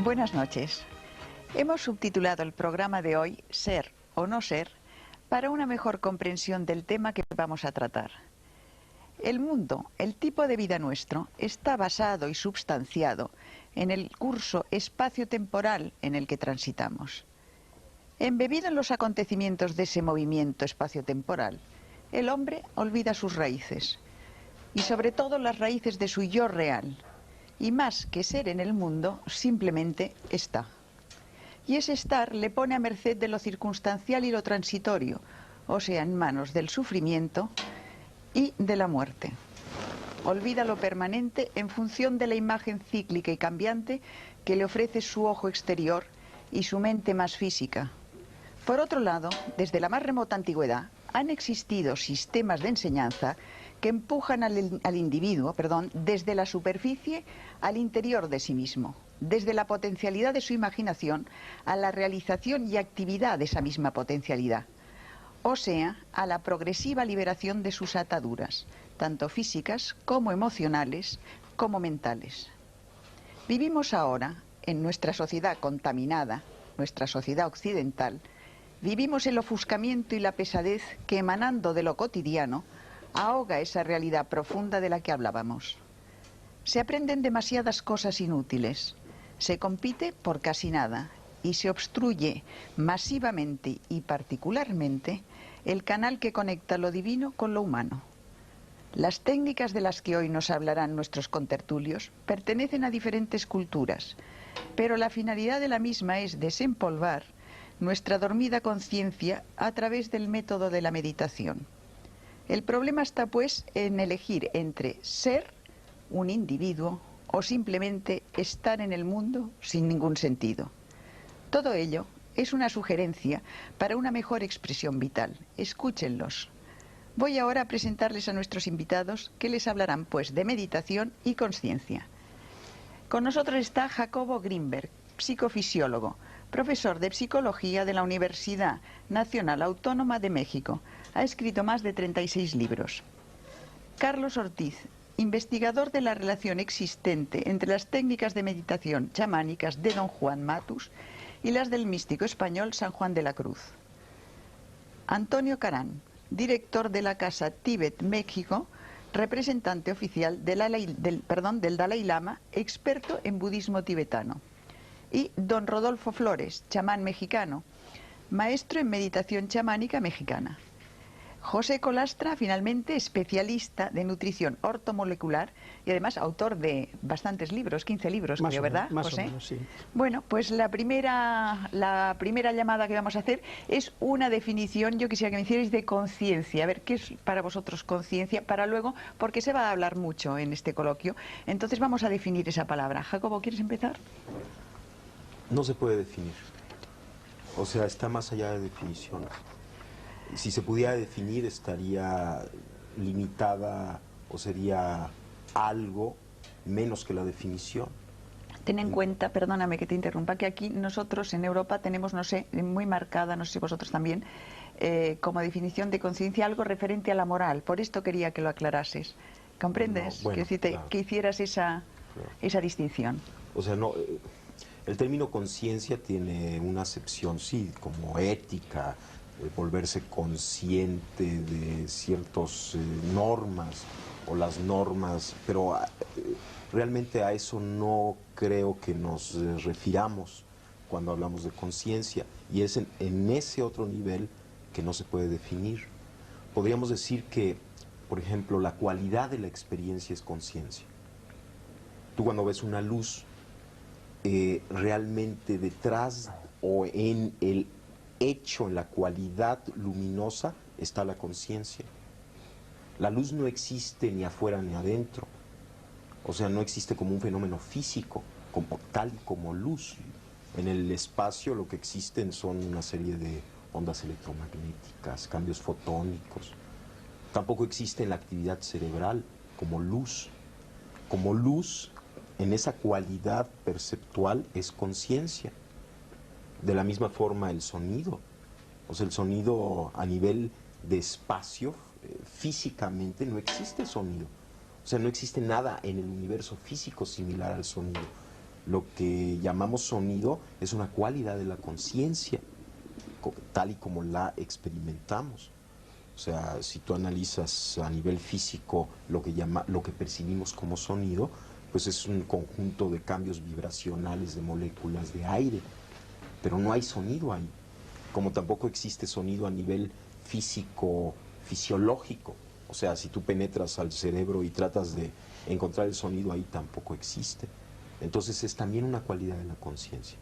Buenas noches. Hemos subtitulado el programa de hoy Ser o no ser para una mejor comprensión del tema que vamos a tratar. El mundo, el tipo de vida nuestro, está basado y substanciado en el curso espacio-temporal en el que transitamos. Embebido en los acontecimientos de ese movimiento espacio-temporal, el hombre olvida sus raíces, y sobre todo las raíces de su yo real, y más que ser en el mundo, simplemente está. Y ese estar le pone a merced de lo circunstancial y lo transitorio, o sea, en manos del sufrimiento y de la muerte. Olvida lo permanente en función de la imagen cíclica y cambiante que le ofrece su ojo exterior y su mente más física. Por otro lado, desde la más remota antigüedad, han existido sistemas de enseñanza que empujan al individuo, desde la superficie al interior de sí mismo, desde la potencialidad de su imaginación a la realización y actividad de esa misma potencialidad, o sea, a la progresiva liberación de sus ataduras, tanto físicas como emocionales, como mentales. Vivimos ahora, en nuestra sociedad contaminada, nuestra sociedad occidental, vivimos el ofuscamiento y la pesadez que, emanando de lo cotidiano, ahoga esa realidad profunda de la que hablábamos. Se aprenden demasiadas cosas inútiles, se compite por casi nada y se obstruye masivamente y particularmente el canal que conecta lo divino con lo humano. Las técnicas de las que hoy nos hablarán nuestros contertulios pertenecen a diferentes culturas, pero la finalidad de la misma es desempolvar nuestra dormida conciencia a través del método de la meditación. El problema está, pues, en elegir entre ser un individuo o simplemente estar en el mundo sin ningún sentido. Todo ello es una sugerencia para una mejor expresión vital. Escúchenlos. Voy ahora a presentarles a nuestros invitados que les hablarán, pues, de meditación y conciencia. Con nosotros está Jacobo Grinberg, psicofisiólogo, profesor de psicología de la Universidad Nacional Autónoma de México. Ha escrito más de 36 libros. Carlos Ortiz, investigador de la relación existente entre las técnicas de meditación chamánicas de Don Juan Matus y las del místico español San Juan de la Cruz. Antonio Carán, director de la Casa Tíbet México, representante oficial del Dalai Lama, experto en budismo tibetano. Y don Rodolfo Flores, chamán mexicano, maestro en meditación chamánica mexicana. José Colastra, finalmente, especialista de nutrición ortomolecular y además autor de bastantes libros, 15 libros, creo, ¿verdad, más José? o menos, sí. Bueno, pues la primera llamada que vamos a hacer es una definición, yo quisiera que me hicierais, de conciencia. A ver, ¿qué es para vosotros conciencia? Para luego, porque se va a hablar mucho en este coloquio, entonces vamos a definir esa palabra. Jacobo, ¿quieres empezar? No se puede definir. O sea, está más allá de definiciones. Si se pudiera definir, estaría limitada o sería algo menos que la definición. Ten en cuenta, perdóname que te interrumpa, que aquí nosotros en Europa tenemos, no sé, muy marcada, no sé si vosotros también, como definición de conciencia algo referente a la moral. Por esto quería que lo aclarases. ¿Comprendes? No, bueno, claro. Que hicieras esa distinción. O sea, no, el término conciencia tiene una acepción, sí, como ética, volverse consciente de ciertas normas o las normas, pero realmente a eso no creo que nos refiramos cuando hablamos de conciencia, y es en ese otro nivel que no se puede definir. Podríamos decir que, por ejemplo, la cualidad de la experiencia es conciencia. Tú cuando ves una luz, realmente detrás o en el hecho, en la cualidad luminosa, está la conciencia. La luz no existe ni afuera ni adentro. O sea, no existe como un fenómeno físico, tal como luz. En el espacio lo que existen son una serie de ondas electromagnéticas, cambios fotónicos. Tampoco existe en la actividad cerebral como luz. Como luz, en esa cualidad perceptual, es conciencia. De la misma forma el sonido. O sea, el sonido a nivel de espacio, físicamente no existe sonido. O sea, no existe nada en el universo físico similar al sonido. Lo que llamamos sonido es una cualidad de la conciencia, tal y como la experimentamos. O sea, si tú analizas a nivel físico lo que percibimos como sonido, pues es un conjunto de cambios vibracionales de moléculas de aire, pero no hay sonido ahí, como tampoco existe sonido a nivel físico, fisiológico. O sea, si tú penetras al cerebro y tratas de encontrar el sonido, ahí tampoco existe. Entonces es también una cualidad de la conciencia.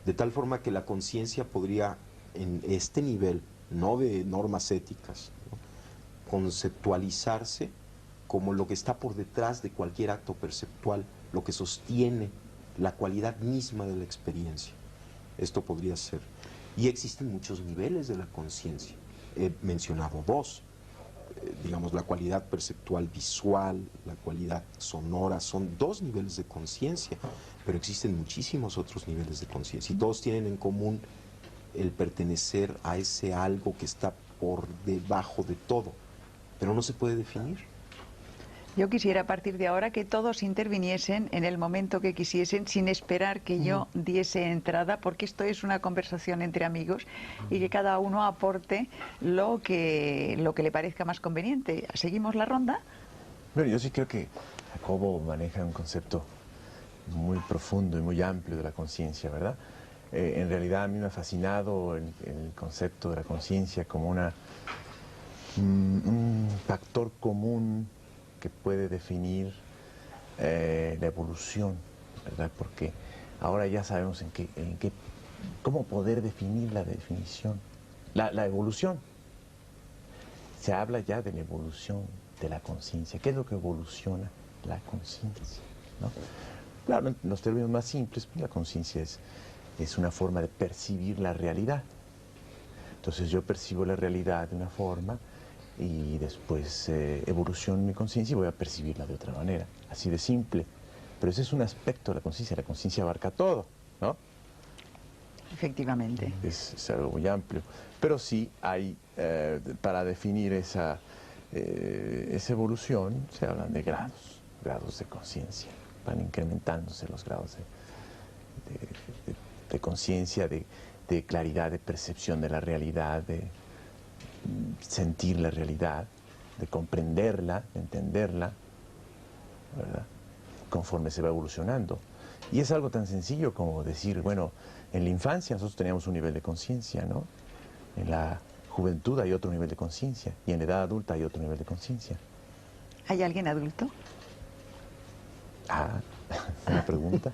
De tal forma que la conciencia podría, en este nivel, no de normas éticas, ¿no?, conceptualizarse como lo que está por detrás de cualquier acto perceptual, lo que sostiene la cualidad misma de la experiencia. Esto podría ser. Y existen muchos niveles de la conciencia. He mencionado dos. Digamos, la cualidad perceptual visual, la cualidad sonora, son dos niveles de conciencia, pero existen muchísimos otros niveles de conciencia y todos tienen en común el pertenecer a ese algo que está por debajo de todo, pero no se puede definir. Yo quisiera a partir de ahora que todos interviniesen en el momento que quisiesen sin esperar que yo diese entrada, porque esto es una conversación entre amigos y que cada uno aporte lo que le parezca más conveniente. ¿Seguimos la ronda? Bueno, yo sí creo que Jacobo maneja un concepto muy profundo y muy amplio de la conciencia, ¿verdad? En realidad a mí me ha fascinado el concepto de la conciencia como un factor común que puede definir la evolución, ¿verdad? Porque ahora ya sabemos cómo poder definir la definición, la evolución. Se habla ya de la evolución de la conciencia. ¿Qué es lo que evoluciona la conciencia, ¿no? Claro, en los términos más simples, pues, la conciencia es una forma de percibir la realidad. Entonces yo percibo la realidad de una forma y después evoluciono mi conciencia y voy a percibirla de otra manera, así de simple. Pero ese es un aspecto de la conciencia abarca todo, ¿no? Efectivamente. Es algo muy amplio. Pero sí hay, para definir esa evolución, se hablan de grados de conciencia. Van incrementándose los grados de conciencia, de claridad, de percepción de la realidad, de sentir la realidad, de comprenderla, de entenderla, ¿verdad?, conforme se va evolucionando. Y es algo tan sencillo como decir, bueno, en la infancia nosotros teníamos un nivel de conciencia, ¿no? En la juventud hay otro nivel de conciencia y en la edad adulta hay otro nivel de conciencia. ¿Hay alguien adulto? Ah, una pregunta.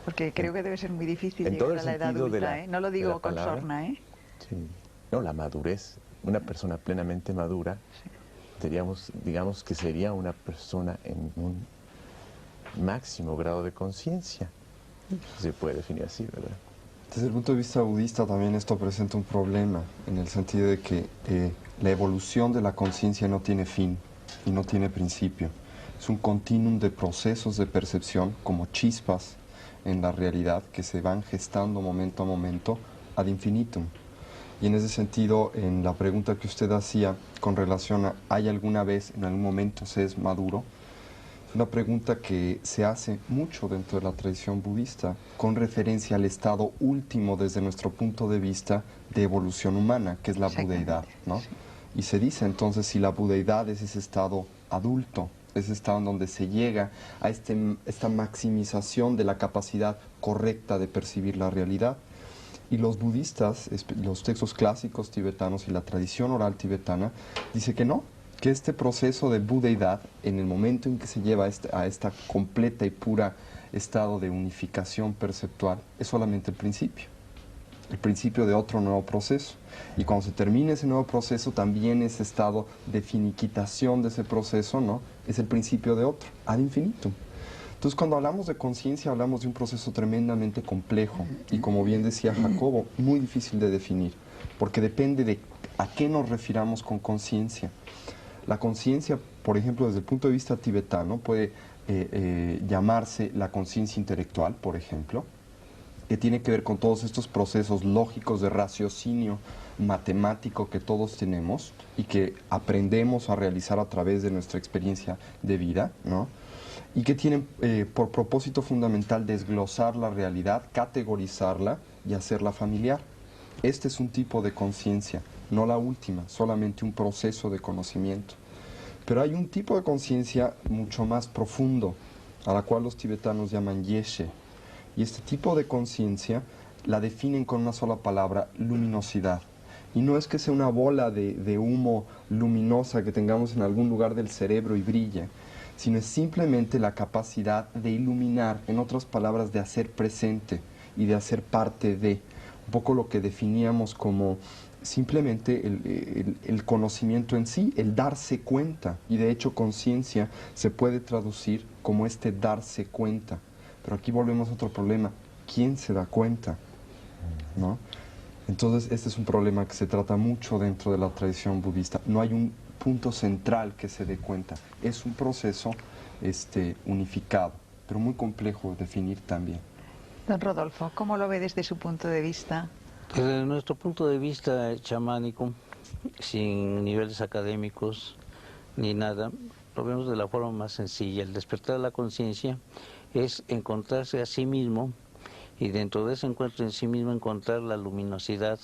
Porque creo que debe ser muy difícil En llegar todo a la edad sentido de adulta, ¿eh? No lo digo con palabra, sorna, ¿eh? Sí. No, la madurez. Una persona plenamente madura, digamos que sería una persona en un máximo grado de conciencia. Se puede definir así, ¿verdad? Desde el punto de vista budista también esto presenta un problema, en el sentido de que la evolución de la conciencia no tiene fin y no tiene principio. Es un continuum de procesos de percepción, como chispas en la realidad, que se van gestando momento a momento ad infinitum. Y en ese sentido, en la pregunta que usted hacía con relación a ¿hay alguna vez, en algún momento se es maduro?, es una pregunta que se hace mucho dentro de la tradición budista con referencia al estado último desde nuestro punto de vista de evolución humana, que es la budeidad, ¿no? Sí. Y se dice entonces si la budeidad es ese estado adulto, ese estado en donde se llega a esta maximización de la capacidad correcta de percibir la realidad. Y los budistas, los textos clásicos tibetanos y la tradición oral tibetana, dice que no, que este proceso de budeidad, en el momento en que se lleva a esta completa y pura estado de unificación perceptual, es solamente el principio de otro nuevo proceso. Y cuando se termine ese nuevo proceso, también ese estado de finiquitación de ese proceso, ¿no?, es el principio de otro, ad infinitum. Entonces, cuando hablamos de conciencia, hablamos de un proceso tremendamente complejo y, como bien decía Jacobo, muy difícil de definir, porque depende de a qué nos refiramos con conciencia. La conciencia, por ejemplo, desde el punto de vista tibetano, puede llamarse la conciencia intelectual, por ejemplo, que tiene que ver con todos estos procesos lógicos de raciocinio matemático que todos tenemos y que aprendemos a realizar a través de nuestra experiencia de vida, ¿no? y que tienen por propósito fundamental desglosar la realidad, categorizarla y hacerla familiar. Este es un tipo de conciencia, no la última, solamente un proceso de conocimiento. Pero hay un tipo de conciencia mucho más profundo, a la cual los tibetanos llaman yeshe. Y este tipo de conciencia la definen con una sola palabra: luminosidad. Y no es que sea una bola de humo luminosa que tengamos en algún lugar del cerebro y brille, sino es simplemente la capacidad de iluminar, en otras palabras, de hacer presente y de hacer parte de, un poco lo que definíamos como simplemente el conocimiento en sí, el darse cuenta. Y de hecho conciencia se puede traducir como este darse cuenta. Pero aquí volvemos a otro problema: ¿quién se da cuenta? ¿No? Entonces este es un problema que se trata mucho dentro de la tradición budista. No hay un punto central que se dé cuenta. Es un proceso unificado, pero muy complejo de definir también. Don Rodolfo, ¿cómo lo ve desde su punto de vista? Desde nuestro punto de vista chamánico, sin niveles académicos ni nada, lo vemos de la forma más sencilla. El despertar de la conciencia es encontrarse a sí mismo, y dentro de ese encuentro en sí mismo encontrar la luminosidad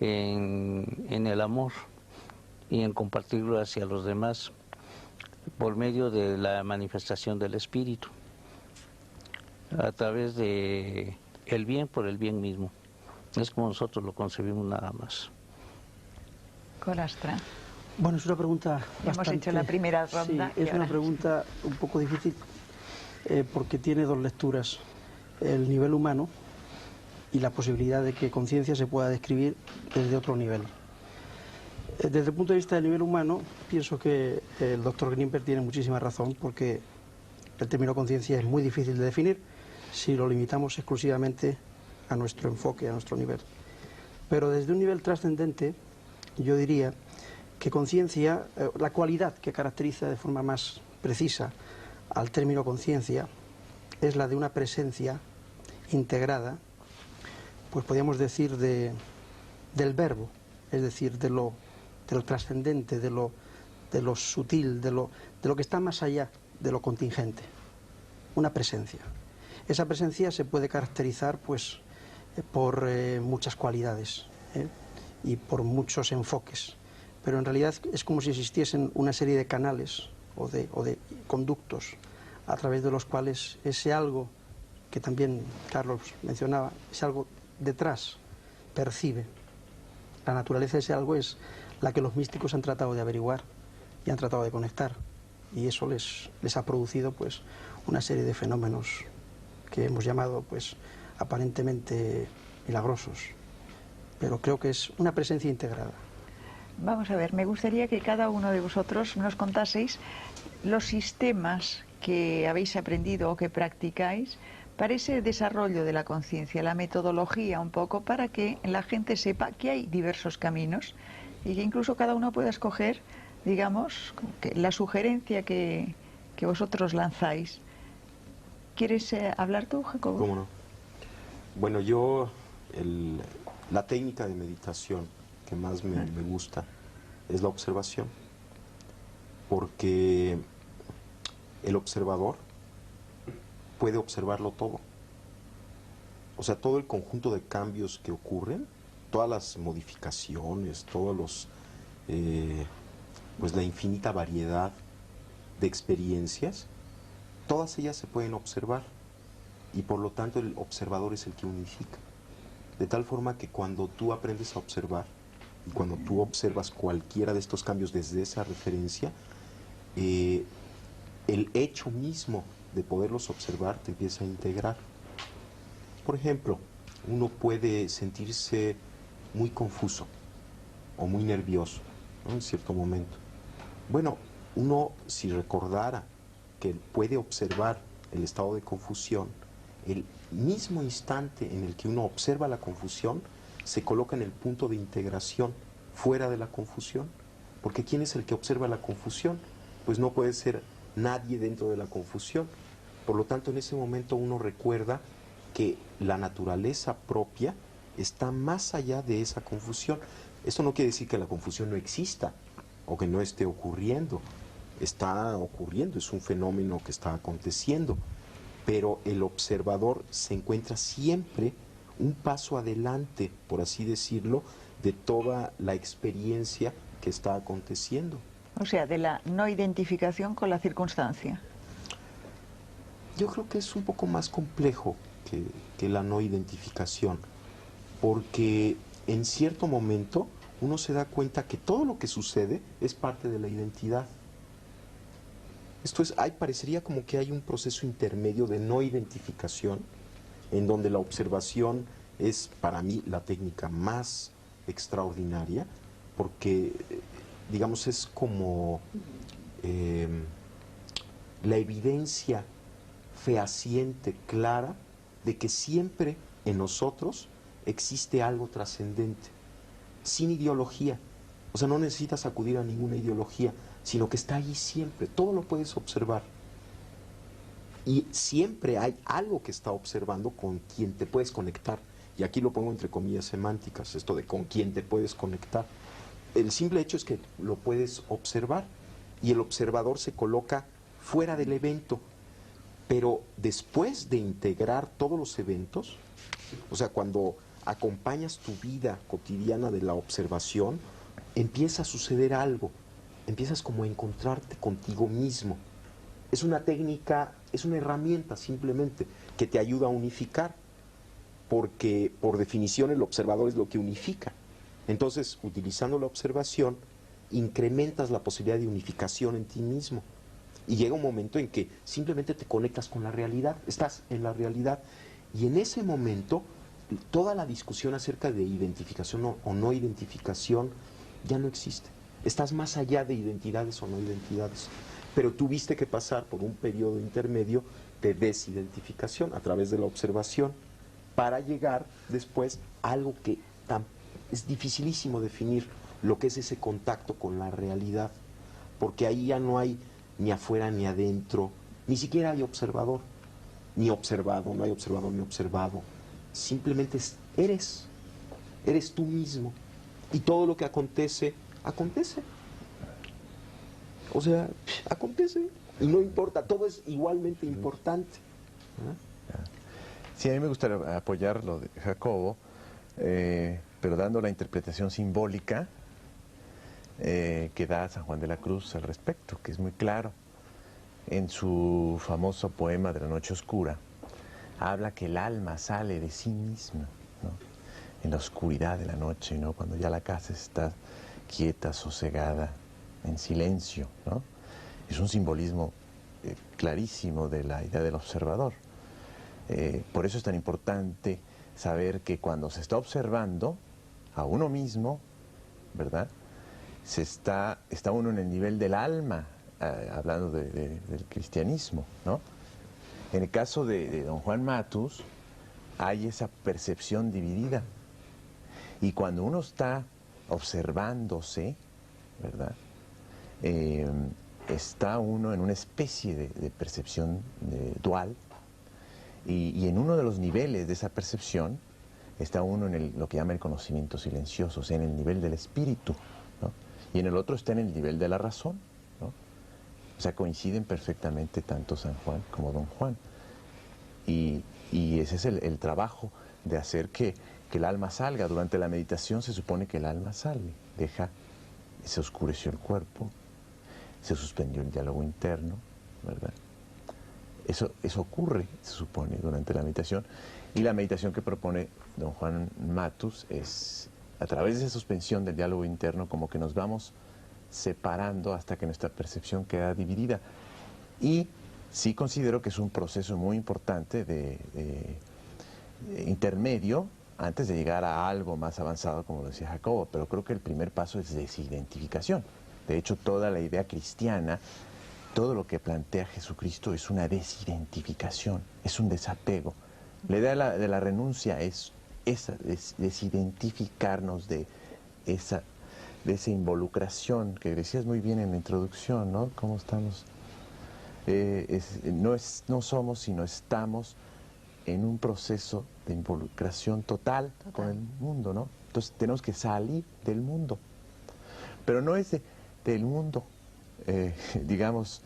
en el amor y en compartirlo hacia los demás por medio de la manifestación del espíritu, a través de el bien por el bien mismo. Es como nosotros lo concebimos, nada más. Colastra. Bueno, es una pregunta Hemos hecho la primera ronda. Sí, es una pregunta un poco difícil porque tiene dos lecturas: el nivel humano y la posibilidad de que conciencia se pueda describir desde otro nivel. Desde el punto de vista del nivel humano, pienso que el doctor Grimper tiene muchísima razón, porque el término conciencia es muy difícil de definir si lo limitamos exclusivamente a nuestro enfoque, a nuestro nivel. Pero desde un nivel trascendente, yo diría que conciencia, la cualidad que caracteriza de forma más precisa al término conciencia, es la de una presencia integrada, pues podríamos decir del verbo, es decir, de lo trascendente, de lo sutil, de lo que está más allá de lo contingente. Una presencia. Esa presencia se puede caracterizar pues por muchas cualidades y por muchos enfoques, pero en realidad es como si existiesen una serie de canales o de conductos a través de los cuales ese algo que también Carlos mencionaba, ese algo detrás percibe. La naturaleza de ese algo es la que los místicos han tratado de averiguar y han tratado de conectar, y eso les ha producido pues una serie de fenómenos que hemos llamado pues aparentemente milagrosos, pero creo que es una presencia integrada. Vamos a ver, me gustaría que cada uno de vosotros nos contaseis los sistemas que habéis aprendido o que practicáis para ese desarrollo de la conciencia, la metodología un poco, para que la gente sepa que hay diversos caminos y que incluso cada uno pueda escoger, digamos, que la sugerencia que vosotros lanzáis. ¿Quieres hablar tú, Jacobo? ¿Cómo no? Bueno, yo, la técnica de meditación que más me gusta es la observación, porque el observador puede observarlo todo. O sea, todo el conjunto de cambios que ocurren, todas las modificaciones, todos los, pues la infinita variedad de experiencias, todas ellas se pueden observar, y por lo tanto el observador es el que unifica. De tal forma que cuando tú aprendes a observar, y cuando tú observas cualquiera de estos cambios desde esa referencia, el hecho mismo de poderlos observar te empieza a integrar. Por ejemplo, uno puede sentirse muy confuso o muy nervioso, ¿no?, en cierto momento. Bueno, uno, si recordara que puede observar el estado de confusión, el mismo instante en el que uno observa la confusión, se coloca en el punto de integración fuera de la confusión. Porque ¿quién es el que observa la confusión? Pues no puede ser nadie dentro de la confusión. Por lo tanto, en ese momento uno recuerda que la naturaleza propia está más allá de esa confusión. Esto no quiere decir que la confusión no exista o que no esté ocurriendo. está ocurriendo, es un fenómeno que está aconteciendo, pero el observador se encuentra siempre un paso adelante, por así decirlo, de toda la experiencia que está aconteciendo. O sea, de la no identificación con la circunstancia. Yo creo que es un poco más complejo que la no identificación, porque en cierto momento uno se da cuenta que todo lo que sucede es parte de la identidad. Esto es, parecería como que hay un proceso intermedio de no identificación, en donde la observación es para mí la técnica más extraordinaria, porque, digamos, es como la evidencia fehaciente, clara, de que siempre en nosotros existe algo trascendente, sin ideología. O sea, no necesitas acudir a ninguna ideología, sino que está allí siempre, todo lo puedes observar. Y siempre hay algo que está observando con quien te puedes conectar. Y aquí lo pongo entre comillas semánticas, esto de con quien te puedes conectar. El simple hecho es que lo puedes observar y el observador se coloca fuera del evento. Pero después de integrar todos los eventos, o sea, cuando acompañas tu vida cotidiana de la observación, empieza a suceder algo, empiezas como a encontrarte contigo mismo. Es una técnica, es una herramienta simplemente que te ayuda a unificar, porque por definición el observador es lo que unifica. Entonces, utilizando la observación, incrementas la posibilidad de unificación en ti mismo. Y llega un momento en que simplemente te conectas con la realidad, estás en la realidad. Y en ese momento, toda la discusión acerca de identificación o no identificación ya no existe. Estás más allá de identidades o no identidades. Pero tuviste que pasar por un periodo intermedio de desidentificación a través de la observación para llegar después a algo que es dificilísimo definir, lo que es ese contacto con la realidad. Porque ahí ya no hay ni afuera ni adentro, ni siquiera hay observador, ni observado, no hay observador ni observado. Simplemente eres tú mismo. Y todo lo que acontece, acontece. O sea, acontece. Y no importa, todo es igualmente importante. Sí, a mí me gustaría apoyar lo de Jacobo, pero dando la interpretación simbólica que da San Juan de la Cruz al respecto, que es muy claro. En su famoso poema de la Noche Oscura, habla que el alma sale de sí misma, ¿no? En la oscuridad de la noche, ¿no? Cuando ya la casa está quieta, sosegada, en silencio, ¿no? Es un simbolismo clarísimo de la idea del observador. Por eso es tan importante saber que cuando se está observando a uno mismo, ¿verdad?, está uno en el nivel del alma, hablando del cristianismo, ¿no? En el caso de don Juan Matus, hay esa percepción dividida. Y cuando uno está observándose, ¿verdad?, está uno en una especie de percepción dual, y en uno de los niveles de esa percepción está uno en lo que llama el conocimiento silencioso, o sea, en el nivel del espíritu, ¿no? Y en el otro está en el nivel de la razón, ¿no? O sea, coinciden perfectamente tanto San Juan como don Juan. Y ese es el trabajo de hacer que el alma salga. Durante la meditación se supone que el alma sale, se oscureció el cuerpo, se suspendió el diálogo interno, ¿verdad? Eso ocurre, se supone, durante la meditación. Y la meditación que propone don Juan Matus es, a través de esa suspensión del diálogo interno, como que nos vamos separando hasta que nuestra percepción queda dividida. Y sí considero que es un proceso muy importante de intermedio antes de llegar a algo más avanzado, como lo decía Jacobo, pero creo que el primer paso es desidentificación. De hecho, toda la idea cristiana, todo lo que plantea Jesucristo es una desidentificación, es un desapego. La idea de la renuncia es esa, desidentificarnos de esa involucración que decías muy bien en la introducción, ¿no? ¿Cómo estamos? No somos, sino estamos en un proceso de involucración total con el mundo, ¿no? Entonces tenemos que salir del mundo, pero no es del mundo digamos,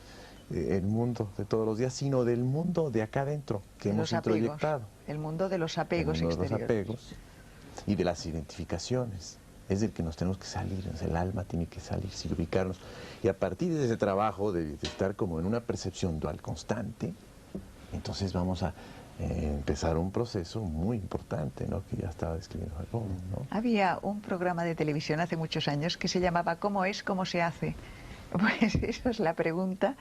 el mundo de todos los días, sino del mundo de acá adentro que hemos introyectado. El mundo de los apegos exteriores. De los apegos y de las identificaciones. Es del que nos tenemos que salir, el alma tiene que salir, sin ubicarnos. Y a partir de ese trabajo de estar como en una percepción dual constante, entonces vamos a empezar un proceso muy importante, ¿no? Que ya estaba describiendo Jacobo, ¿no? Había un programa de televisión hace muchos años que se llamaba ¿Cómo es, cómo se hace? Pues esa es la pregunta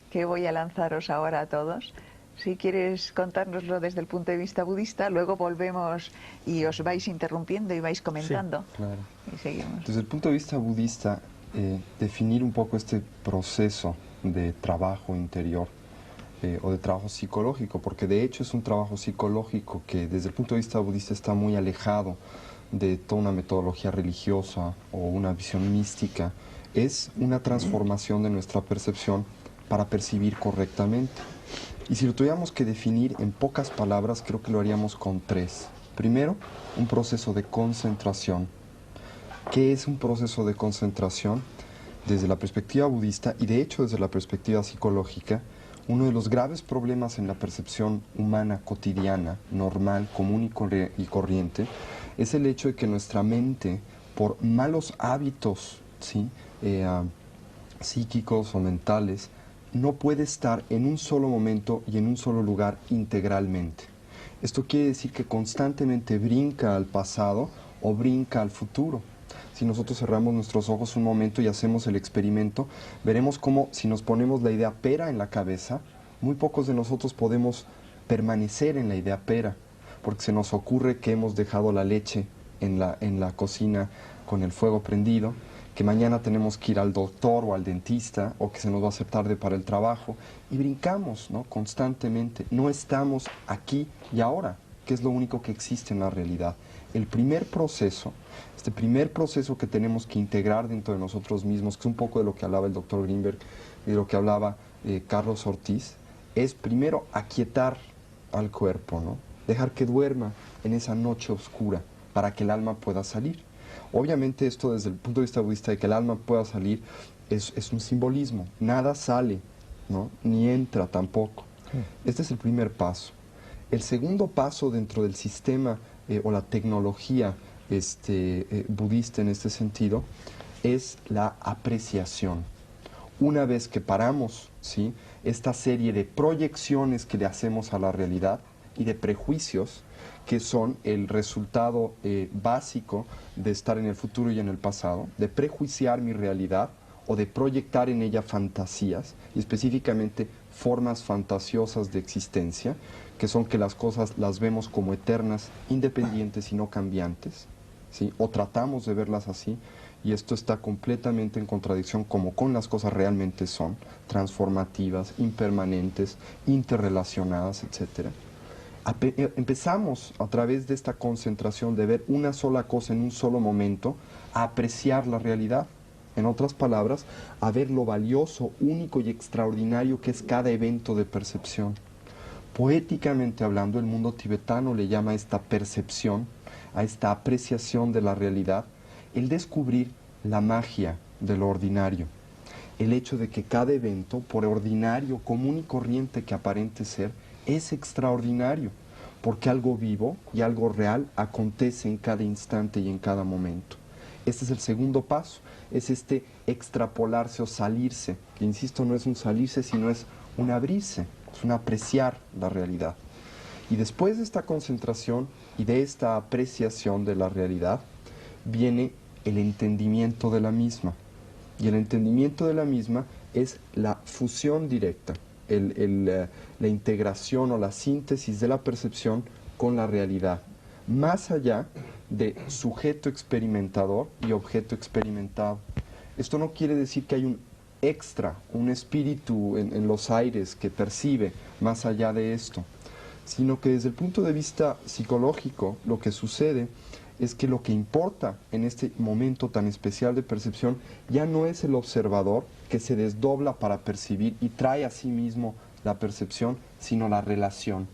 que voy a lanzaros ahora a todos. Si quieres contárnoslo desde el punto de vista budista, luego volvemos y os vais interrumpiendo y vais comentando. Sí, claro. Y seguimos. Desde el punto de vista budista, definir un poco este proceso de trabajo interior o de trabajo psicológico, porque de hecho es un trabajo psicológico que desde el punto de vista budista está muy alejado de toda una metodología religiosa o una visión mística, es una transformación de nuestra percepción para percibir correctamente. Y si lo tuviéramos que definir en pocas palabras, creo que lo haríamos con 3. Primero, un proceso de concentración. ¿Qué es un proceso de concentración? Desde la perspectiva budista y de hecho desde la perspectiva psicológica, uno de los graves problemas en la percepción humana cotidiana, normal, común y corriente, es el hecho de que nuestra mente, por malos hábitos, ¿sí? Psíquicos o mentales, no puede estar en un solo momento y en un solo lugar integralmente. Esto quiere decir que constantemente brinca al pasado o brinca al futuro. Si nosotros cerramos nuestros ojos un momento y hacemos el experimento, veremos cómo si nos ponemos la idea pera en la cabeza, muy pocos de nosotros podemos permanecer en la idea pera, porque se nos ocurre que hemos dejado la leche en la cocina con el fuego prendido, que mañana tenemos que ir al doctor o al dentista, o que se nos va a hacer tarde para el trabajo, y brincamos, ¿no? Constantemente. No estamos aquí y ahora, que es lo único que existe en la realidad. El primer proceso, este primer proceso que tenemos que integrar dentro de nosotros mismos, que es un poco de lo que hablaba el doctor Greenberg y de lo que hablaba Carlos Ortiz, es primero aquietar al cuerpo, ¿no? Dejar que duerma en esa noche oscura para que el alma pueda salir. Obviamente esto desde el punto de vista budista de que el alma pueda salir es un simbolismo. Nada sale, ¿no? Ni entra tampoco. Este es el primer paso. El segundo paso dentro del sistema o la tecnología budista en este sentido es la apreciación. Una vez que paramos, ¿sí?, esta serie de proyecciones que le hacemos a la realidad y de prejuicios que son el resultado básico de estar en el futuro y en el pasado, de prejuiciar mi realidad o de proyectar en ella fantasías, y específicamente formas fantasiosas de existencia, que son que las cosas las vemos como eternas, independientes y no cambiantes, ¿sí? O tratamos de verlas así, y esto está completamente en contradicción como con las cosas realmente son, transformativas, impermanentes, interrelacionadas, etc. Empezamos a través de esta concentración de ver una sola cosa en un solo momento, a apreciar la realidad. En otras palabras, a ver lo valioso, único y extraordinario que es cada evento de percepción. Poéticamente hablando, el mundo tibetano le llama a esta percepción, a esta apreciación de la realidad, el descubrir la magia de lo ordinario. El hecho de que cada evento, por ordinario, común y corriente que aparente ser, es extraordinario, porque algo vivo y algo real acontece en cada instante y en cada momento. Este es el segundo paso, es este extrapolarse o salirse, que insisto, no es un salirse, sino es un abrirse, es un apreciar la realidad. Y después de esta concentración y de esta apreciación de la realidad, viene el entendimiento de la misma. Y el entendimiento de la misma es la fusión directa, la integración o la síntesis de la percepción con la realidad, más allá de sujeto experimentador y objeto experimentado. Esto no quiere decir que hay un extra, un espíritu en los aires que percibe más allá de esto, sino que desde el punto de vista psicológico lo que sucede es que lo que importa en este momento tan especial de percepción ya no es el observador que se desdobla para percibir y trae a sí mismo la percepción, sino la relación.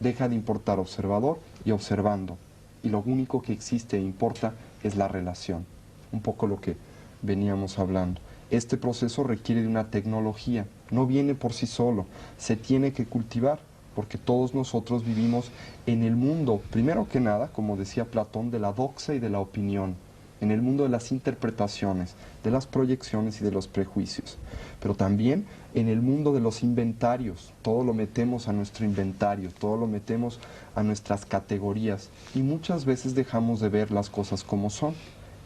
Deja de importar observador y observando, y lo único que existe e importa es la relación. Un poco lo que veníamos hablando. Este proceso requiere de una tecnología, no viene por sí solo, se tiene que cultivar, porque todos nosotros vivimos en el mundo, primero que nada, como decía Platón, de la doxa y de la opinión, en el mundo de las interpretaciones, de las proyecciones y de los prejuicios, pero también en el mundo de los inventarios. Todo lo metemos a nuestro inventario, todo lo metemos a nuestras categorías y muchas veces dejamos de ver las cosas como son.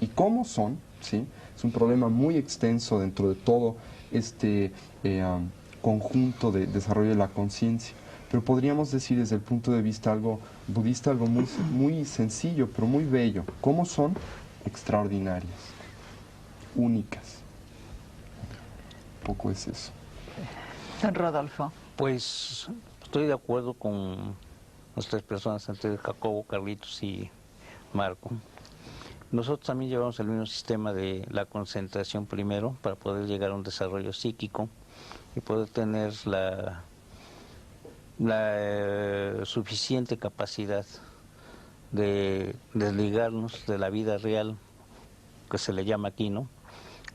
Y cómo son, ¿sí? Es un problema muy extenso dentro de todo este conjunto de desarrollo de la conciencia. Pero podríamos decir desde el punto de vista algo budista, algo muy, muy sencillo, pero muy bello. ¿Cómo son? Extraordinarias, únicas. Un poco es eso. Don Rodolfo. Pues estoy de acuerdo con las tres personas antes, Jacobo, Carlitos y Marco. Nosotros también llevamos el mismo sistema de la concentración primero para poder llegar a un desarrollo psíquico y poder tener la suficiente capacidad de desligarnos de la vida real, que se le llama aquí, ¿no?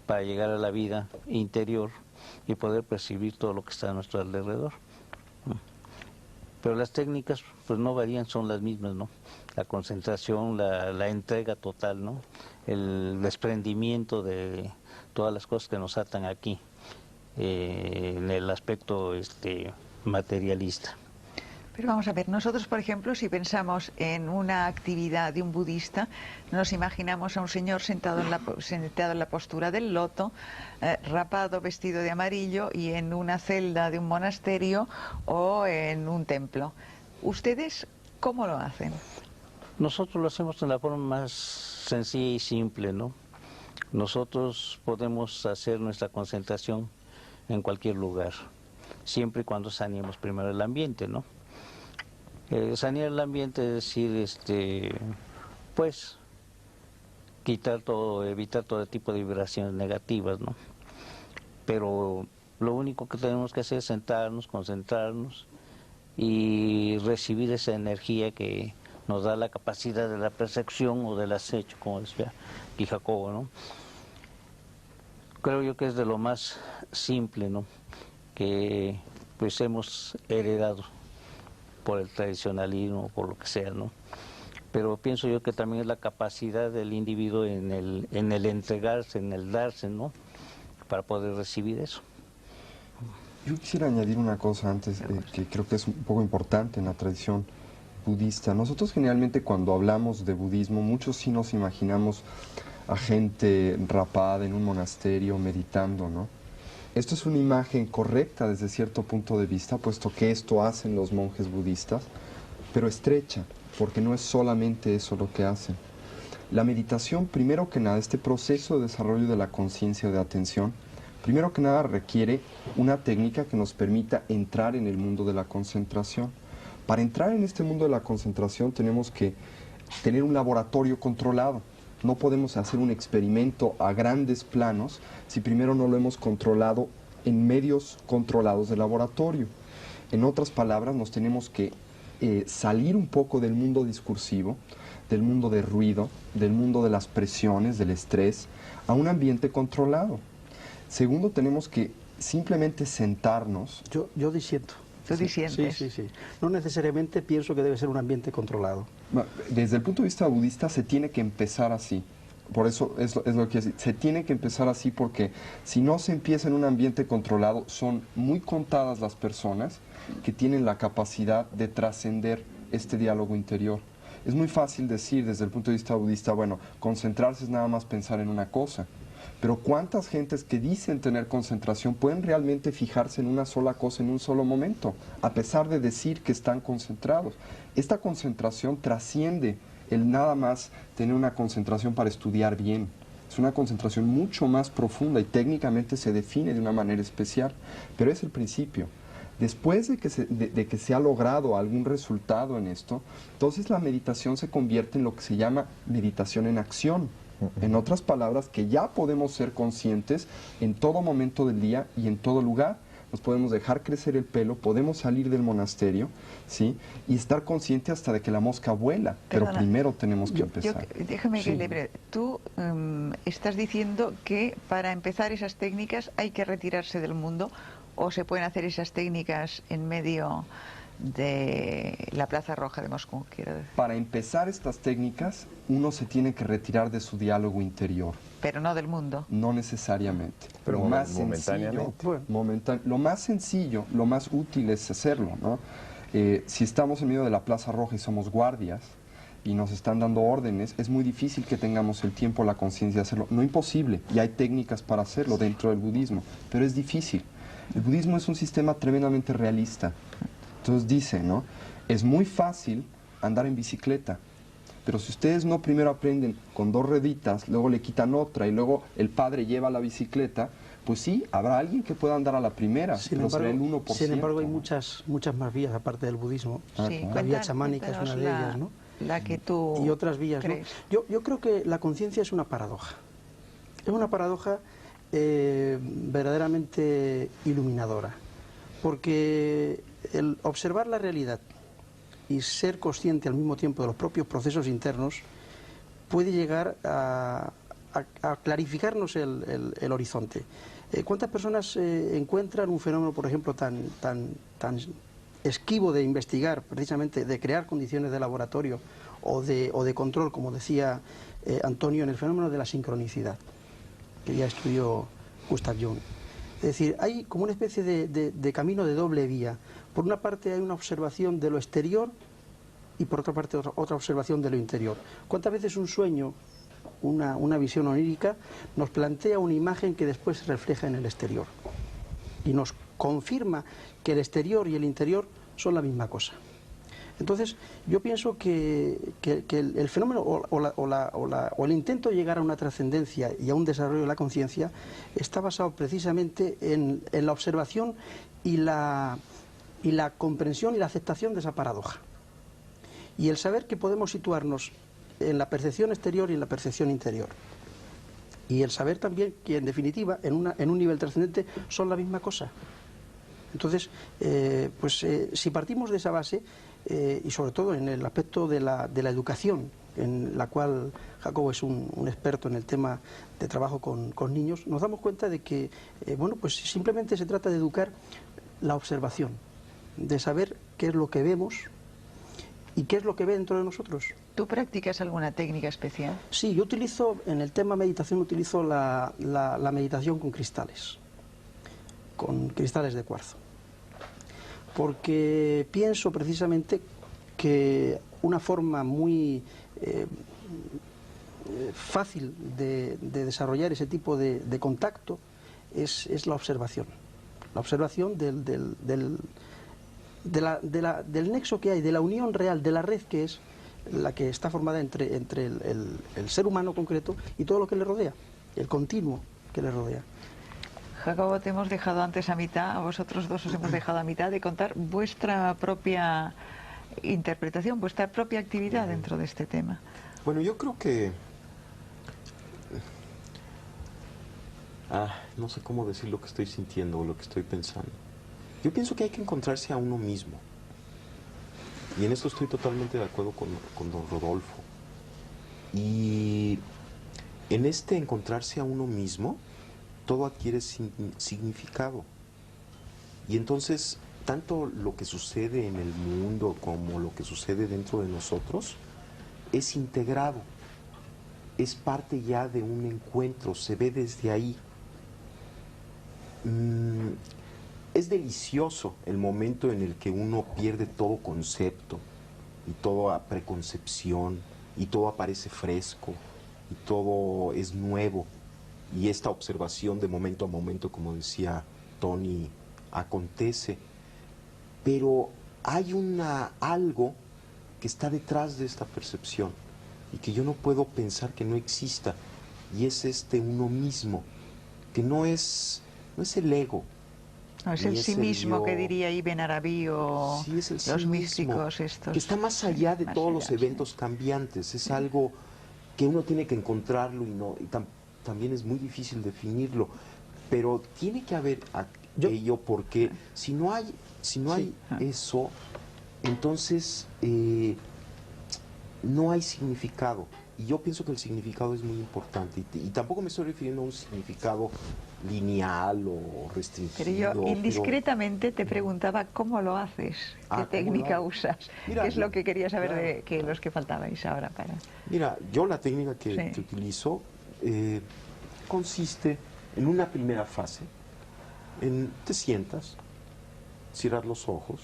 Para llegar a la vida interior y poder percibir todo lo que está a nuestro alrededor. Pero las técnicas pues no varían, son las mismas, ¿no? La concentración, la entrega total, ¿no? El desprendimiento de todas las cosas que nos atan aquí, en el aspecto materialista. Pero vamos a ver, nosotros, por ejemplo, si pensamos en una actividad de un budista, nos imaginamos a un señor sentado en la postura del loto, rapado, vestido de amarillo y en una celda de un monasterio o en un templo. ¿Ustedes cómo lo hacen? Nosotros lo hacemos de la forma más sencilla y simple, ¿no? Nosotros podemos hacer nuestra concentración en cualquier lugar, siempre y cuando saneemos primero el ambiente, ¿no? Sanear el ambiente es decir, pues, quitar todo, evitar todo tipo de vibraciones negativas, ¿no? Pero lo único que tenemos que hacer es sentarnos, concentrarnos y recibir esa energía que nos da la capacidad de la percepción o del acecho, como decía aquí Jacobo, ¿no? Creo yo que es de lo más simple, ¿no? Que pues hemos heredado por el tradicionalismo, por lo que sea, ¿no? Pero pienso yo que también es la capacidad del individuo en el entregarse, en el darse, ¿no? Para poder recibir eso. Yo quisiera añadir una cosa antes, que creo que es un poco importante en la tradición budista. Nosotros generalmente cuando hablamos de budismo, muchos sí nos imaginamos a gente rapada en un monasterio meditando, ¿no? Esto es una imagen correcta desde cierto punto de vista, puesto que esto hacen los monjes budistas, pero estrecha, porque no es solamente eso lo que hacen. La meditación, primero que nada, este proceso de desarrollo de la conciencia de atención, primero que nada requiere una técnica que nos permita entrar en el mundo de la concentración. Para entrar en este mundo de la concentración tenemos que tener un laboratorio controlado. No podemos hacer un experimento a grandes planos si primero no lo hemos controlado en medios controlados de laboratorio. En otras palabras, nos tenemos que salir un poco del mundo discursivo, del mundo de ruido, del mundo de las presiones, del estrés, a un ambiente controlado. Segundo, tenemos que simplemente sentarnos. Yo disiento. ¿Tú disientes? Sí. No necesariamente pienso que debe ser un ambiente controlado. Desde el punto de vista budista se tiene que empezar así. Por eso es lo que quiero decir. Se tiene que empezar así porque si no se empieza en un ambiente controlado, son muy contadas las personas que tienen la capacidad de trascender este diálogo interior. Es muy fácil decir desde el punto de vista budista, bueno, concentrarse es nada más pensar en una cosa. Pero ¿cuántas gentes que dicen tener concentración pueden realmente fijarse en una sola cosa en un solo momento, a pesar de decir que están concentrados? Esta concentración trasciende el nada más tener una concentración para estudiar bien. Es una concentración mucho más profunda y técnicamente se define de una manera especial, pero es el principio. Después de que se ha logrado algún resultado en esto, entonces la meditación se convierte en lo que se llama meditación en acción. En otras palabras, que ya podemos ser conscientes en todo momento del día y en todo lugar. nos podemos dejar crecer el pelo, podemos salir del monasterio, ¿sí? Y estar consciente hasta de que la mosca vuela, pero Perdona, primero tenemos que empezar. Déjame Sí. que le tú estás diciendo que para empezar esas técnicas hay que retirarse del mundo, o se pueden hacer esas técnicas en medio de la Plaza Roja de Moscú, quiero decir. Para empezar estas técnicas, uno se tiene que retirar de su diálogo interior. Pero no del mundo. No necesariamente. Pero lo más momentáneamente. sencillo, lo más sencillo, lo más útil es hacerlo, ¿no? Si estamos en medio de la Plaza Roja y somos guardias y nos están dando órdenes, es muy difícil que tengamos el tiempo, la conciencia de hacerlo. No imposible, y hay técnicas para hacerlo dentro del budismo, pero es difícil. El budismo es un sistema tremendamente realista. Entonces dice, ¿no? Es muy fácil andar en bicicleta, pero si ustedes no primero aprenden con 2 rueditas, luego le quitan otra y luego el padre lleva la bicicleta, pues sí, habrá alguien que pueda andar a la primera, pero será el 1%. Sin embargo, hay muchas más vías aparte del budismo. Sí, La vía chamánica es una de ellas, ¿no? La que tú Y otras vías, ¿no? crees. Yo creo que la conciencia es una paradoja. Es una paradoja verdaderamente iluminadora, porque el observar la realidad y ser consciente al mismo tiempo de los propios procesos internos puede llegar a clarificarnos el horizonte. ¿Cuántas personas encuentran un fenómeno, por ejemplo, tan esquivo de investigar, precisamente de crear condiciones de laboratorio o de control, como decía Antonio, en el fenómeno de la sincronicidad, que ya estudió Gustav Jung? Es decir, hay como una especie de camino de doble vía. Por una parte hay una observación de lo exterior y por otra parte otra observación de lo interior. ¿Cuántas veces un sueño, una visión onírica, nos plantea una imagen que después se refleja en el exterior? Y nos confirma que el exterior y el interior son la misma cosa. Entonces, yo pienso que el fenómeno o el intento de llegar a una trascendencia y a un desarrollo de la conciencia está basado precisamente en la observación y la comprensión y la aceptación de esa paradoja. Y el saber que podemos situarnos en la percepción exterior y en la percepción interior. Y el saber también que, en definitiva, en un nivel trascendente son la misma cosa. Entonces, si partimos de esa base, y sobre todo en el aspecto de la educación, en la cual Jacobo es un experto en el tema de trabajo con niños, nos damos cuenta de que, pues simplemente se trata de educar la observación, de saber qué es lo que vemos y qué es lo que ve dentro de nosotros. ¿Tú practicas alguna técnica especial? Sí, yo utilizo, en el tema meditación, utilizo la meditación con cristales de cuarzo. Porque pienso precisamente que una forma muy fácil de desarrollar ese tipo de contacto es la observación. La observación del nexo que hay, de la unión real, de la red que es la que está formada entre el ser humano concreto y todo lo que le rodea, el continuo que le rodea. Jacobo, te hemos dejado antes a mitad, a vosotros dos os hemos dejado a mitad de contar vuestra propia interpretación, vuestra propia actividad dentro de este tema. Bueno, yo creo que... no sé cómo decir lo que estoy sintiendo o lo que estoy pensando. Yo pienso que hay que encontrarse a uno mismo. Y en esto estoy totalmente de acuerdo con don Rodolfo. Y en este encontrarse a uno mismo, todo adquiere significado. Y entonces, tanto lo que sucede en el mundo como lo que sucede dentro de nosotros es integrado, es parte ya de un encuentro, se ve desde ahí. Es delicioso el momento en el que uno pierde todo concepto y toda preconcepción y todo aparece fresco y todo es nuevo. Y esta observación de momento a momento, como decía Tony, acontece. Pero hay algo que está detrás de esta percepción y que yo no puedo pensar que no exista. Y es uno mismo, que no es el ego. No, es el sí mismo que diría Ibn Arabi o sí, es el los sí místicos mismo, estos. que está más allá de más todos allá, los eventos cambiantes. Es algo que uno tiene que encontrarlo y también es muy difícil definirlo, pero tiene que haber ello, porque si no hay eso, entonces no hay significado. Y yo pienso que el significado es muy importante. Y tampoco me estoy refiriendo a un significado lineal o restringido. Pero yo indiscretamente te preguntaba cómo lo haces, qué técnica usas. Mira, ¿qué es lo que quería saber de que los que faltabais ahora para...? Mira, yo la técnica que utilizo consiste en una primera fase, te sientas, cierras los ojos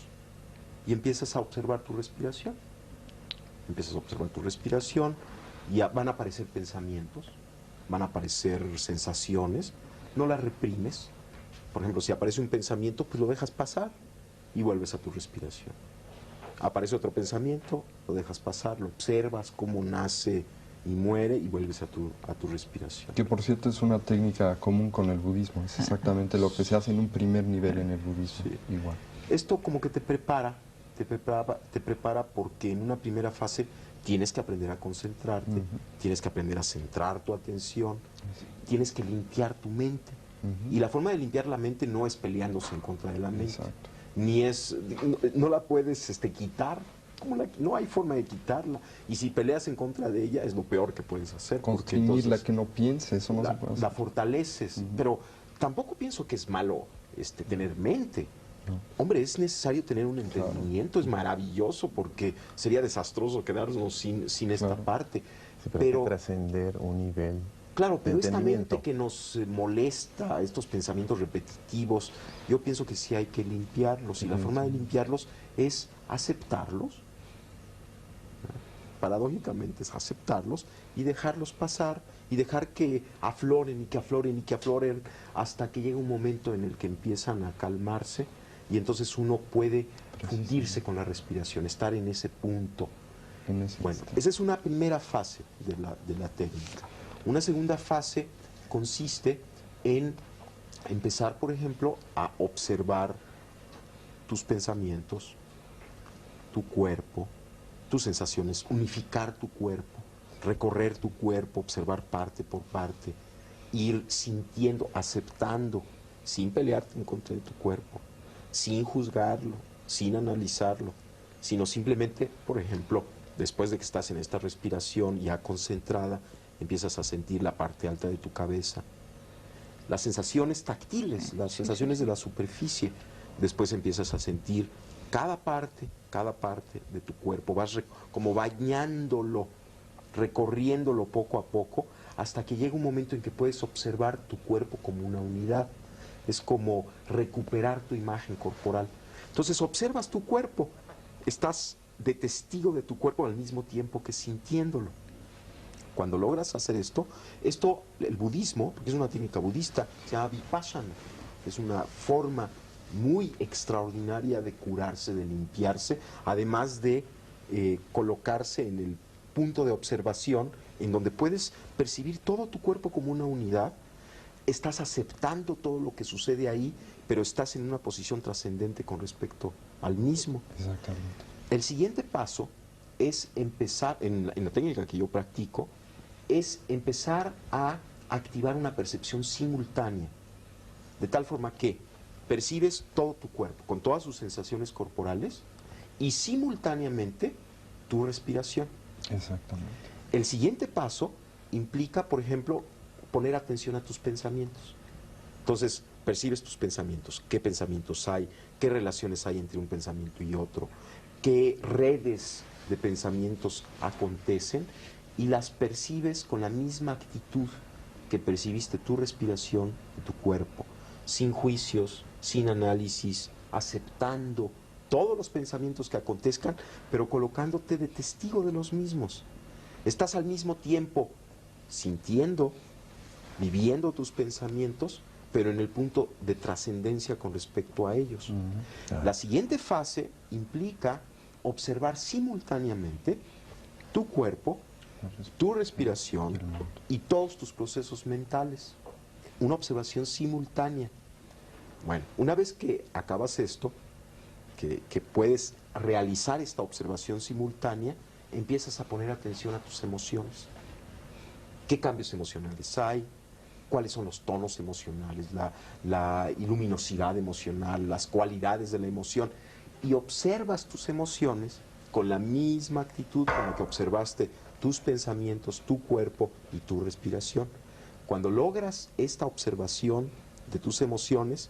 y empiezas a observar tu respiración. Empiezas a observar tu respiración y van a aparecer pensamientos, van a aparecer sensaciones, no las reprimes. Por ejemplo, si aparece un pensamiento, pues lo dejas pasar y vuelves a tu respiración. Aparece otro pensamiento, lo dejas pasar, lo observas cómo nace y muere y vuelves a tu respiración. Que por cierto es una técnica común con el budismo, es exactamente lo que se hace en un primer nivel en el budismo, igual. Esto como que te prepara porque en una primera fase tienes que aprender a concentrarte, tienes que aprender a centrar tu atención, tienes que limpiar tu mente. Y la forma de limpiar la mente no es peleándose en contra de la mente. Exacto. No la puedes quitar, no hay forma de quitarla. Y si peleas en contra de ella es lo peor que puedes hacer. Constreñirla, que no piense, eso no se puede hacer. La fortaleces, pero tampoco pienso que es malo tener mente. Hombre, es necesario tener un entendimiento, es maravilloso, porque sería desastroso quedarnos sin esta parte. Sí, pero hay que trascender un nivel. Claro, pero esta mente que nos molesta, estos pensamientos repetitivos, yo pienso que sí hay que limpiarlos, y la forma de limpiarlos es aceptarlos, paradójicamente es aceptarlos y dejarlos pasar, y dejar que afloren y que afloren y que afloren hasta que llega un momento en el que empiezan a calmarse, y entonces uno puede fundirse con la respiración, estar en ese punto. Bueno, esa es una primera fase de la técnica. Una segunda fase consiste en empezar, por ejemplo, a observar tus pensamientos, tu cuerpo, tus sensaciones, unificar tu cuerpo, recorrer tu cuerpo, observar parte por parte, ir sintiendo, aceptando, sin pelearte en contra de tu cuerpo, sin juzgarlo, sin analizarlo, sino simplemente, por ejemplo, después de que estás en esta respiración ya concentrada, empiezas a sentir la parte alta de tu cabeza, las sensaciones táctiles, las sensaciones de la superficie. Después empiezas a sentir cada parte de tu cuerpo, vas como bañándolo, recorriéndolo poco a poco, hasta que llega un momento en que puedes observar tu cuerpo como una unidad. Es como recuperar tu imagen corporal. Entonces observas tu cuerpo, estás de testigo de tu cuerpo al mismo tiempo que sintiéndolo. Cuando logras hacer esto, el budismo, porque es una técnica budista, se llama vipassana, es una forma muy extraordinaria de curarse, de limpiarse, además de colocarse en el punto de observación en donde puedes percibir todo tu cuerpo como una unidad, estás aceptando todo lo que sucede ahí, pero estás en una posición trascendente con respecto al mismo. Exactamente. El siguiente paso es empezar, en la técnica que yo practico, es empezar a activar una percepción simultánea, de tal forma que percibes todo tu cuerpo, con todas sus sensaciones corporales, y simultáneamente tu respiración. Exactamente. El siguiente paso implica, por ejemplo, poner atención a tus pensamientos. Entonces, percibes tus pensamientos, qué pensamientos hay, qué relaciones hay entre un pensamiento y otro, qué redes de pensamientos acontecen, y las percibes con la misma actitud que percibiste tu respiración y tu cuerpo, sin juicios, sin análisis, aceptando todos los pensamientos que acontezcan, pero colocándote de testigo de los mismos. Estás al mismo tiempo sintiendo, viviendo tus pensamientos, pero en el punto de trascendencia con respecto a ellos. La siguiente fase implica observar simultáneamente tu cuerpo, tu respiración y todos tus procesos mentales. Una observación simultánea. Bueno, una vez que acabas esto, que puedes realizar esta observación simultánea, empiezas a poner atención a tus emociones. ¿Qué cambios emocionales hay? cuáles son los tonos emocionales, la luminosidad emocional, las cualidades de la emoción, y observas tus emociones con la misma actitud con la que observaste tus pensamientos, tu cuerpo y tu respiración. Cuando logras esta observación de tus emociones,